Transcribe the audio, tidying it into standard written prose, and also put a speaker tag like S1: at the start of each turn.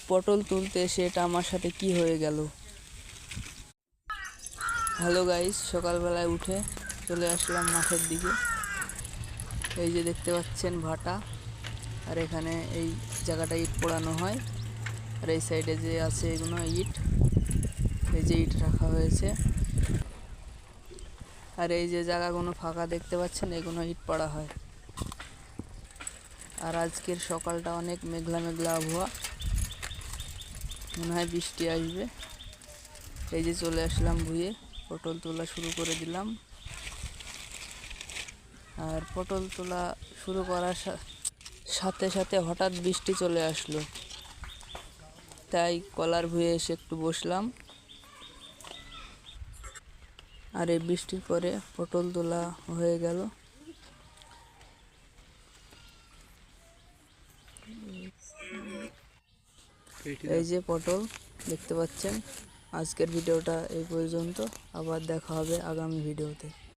S1: পটল তুলতে এসে এটা আমার সাথে কি হয়ে গেল। হ্যালো গাইস, সকালবেলায় উঠে চলে আসলাম মাঠের দিকে। এই যে দেখতে পাচ্ছেন ভাটা, আর এখানে এই জায়গাটা ইট পোড়ানো হয়, আর এই সাইডে যে আছে এগুলো ইট, এই যে ইট রাখা হয়েছে, আর এই যে জায়গাগুলো ফাঁকা দেখতে পাচ্ছেন এগুলো ইট পড়া হয়। আর আজকের সকালটা অনেক মেঘলা মেঘলা আবহাওয়া, মনে হয় বৃষ্টি আসবে। এই যে চলে আসলাম ভুঁয়ে, পটল তোলা শুরু করে দিলাম। আর পটল তোলা শুরু করার সাথে সাথে হঠাৎ বৃষ্টি চলে আসলো, তাই কলার ভুঁয়ে এসে একটু বসলাম। আর এই বৃষ্টির পরে পটল তোলা হয়ে গেল। এই যে পটল দেখতে পাচ্ছেন। আজকের ভিডিওটা এই পর্যন্ত, আবার দেখা হবে আগামী ভিডিওতে।